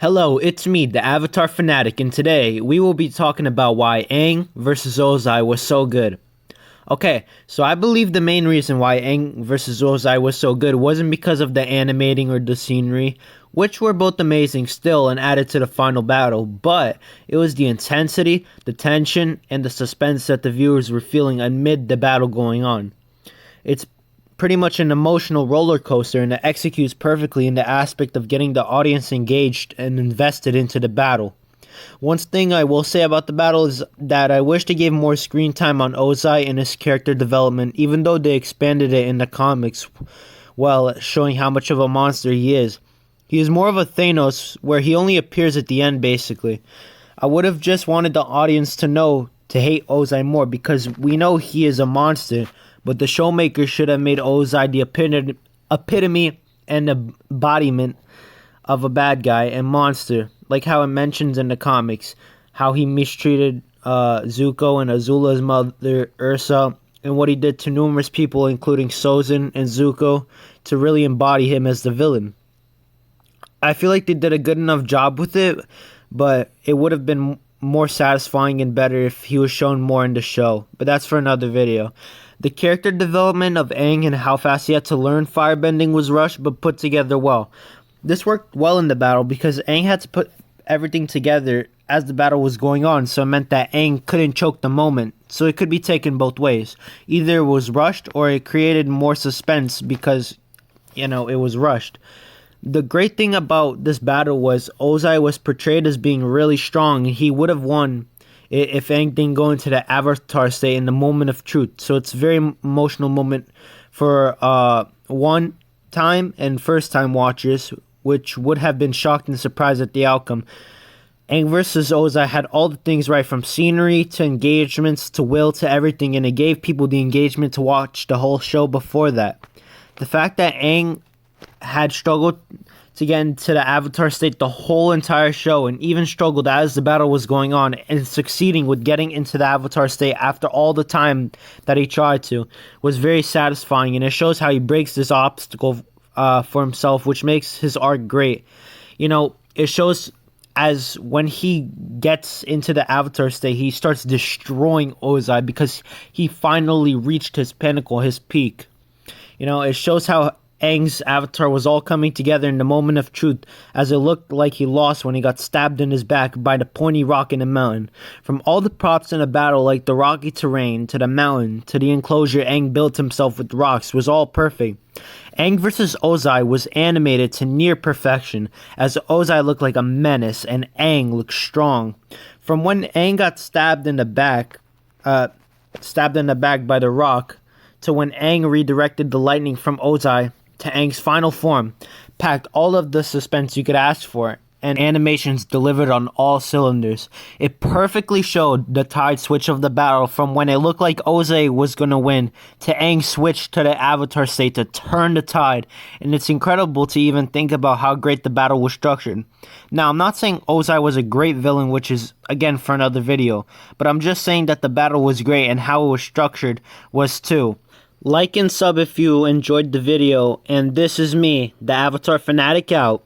Hello, it's me, the Avatar Fanatic, and today we will be talking about why Aang vs. Ozai was so good. Okay, so I believe the main reason why Aang vs. Ozai was so good wasn't because of the animating or the scenery, which were both amazing still and added to the final battle, but it was the intensity, the tension, and the suspense that the viewers were feeling amid the battle going on. It's pretty much an emotional roller coaster, and it executes perfectly in the aspect of getting the audience engaged and invested into the battle. One thing I will say about the battle is that I wish they gave more screen time on Ozai and his character development, even though they expanded it in the comics, well, showing how much of a monster he is. He is more of a Thanos, where he only appears at the end, basically. I would have just wanted the audience to hate Ozai more, because we know he is a monster, but the showmakers should have made Ozai the epitome and embodiment of a bad guy and monster, like how it mentions in the comics, how he mistreated Zuko and Azula's mother, Ursa, and what he did to numerous people, including Sozin and Zuko, to really embody him as the villain. I feel like they did a good enough job with it, but it would have been more satisfying and better if he was shown more in the show, but that's for another video. The character development of Aang and how fast he had to learn firebending was rushed but put together well. This worked well in the battle because Aang had to put everything together as the battle was going on, so it meant that Aang couldn't choke the moment, so it could be taken both ways. Either it was rushed or it created more suspense because, it was rushed. The great thing about this battle was Ozai was portrayed as being really strong, and he would have won if Aang didn't go into the Avatar state in the moment of truth. So it's a very emotional moment for one-time and first-time watchers, which would have been shocked and surprised at the outcome. Aang vs. Ozai had all the things right, from scenery to engagements to will to everything, and it gave people the engagement to watch the whole show before that. The fact that Aang had struggled to get into the Avatar state the whole entire show, and even struggled as the battle was going on, and succeeding with getting into the Avatar state after all the time that he tried to, was very satisfying, and it shows how he breaks this obstacle for himself, which makes his arc great. It shows as when he gets into the Avatar state, he starts destroying Ozai because he finally reached his pinnacle, his peak. It shows how Aang's avatar was all coming together in the moment of truth, as it looked like he lost when he got stabbed in his back by the pointy rock in the mountain. From all the props in the battle, like the rocky terrain, to the mountain, to the enclosure Aang built himself with rocks, was all perfect. Aang vs. Ozai was animated to near perfection, as Ozai looked like a menace and Aang looked strong. From when Aang got stabbed in the back by the rock, to when Aang redirected the lightning from Ozai, to Aang's final form, packed all of the suspense you could ask for, and animations delivered on all cylinders. It perfectly showed the tide switch of the battle, from when it looked like Ozai was going to win, to Aang switched to the Avatar state to turn the tide, and it's incredible to even think about how great the battle was structured. Now, I'm not saying Ozai was a great villain, which is, again, for another video, but I'm just saying that the battle was great, and how it was structured was too. Like and sub if you enjoyed the video, and this is me, the Avatar Fanatic, out.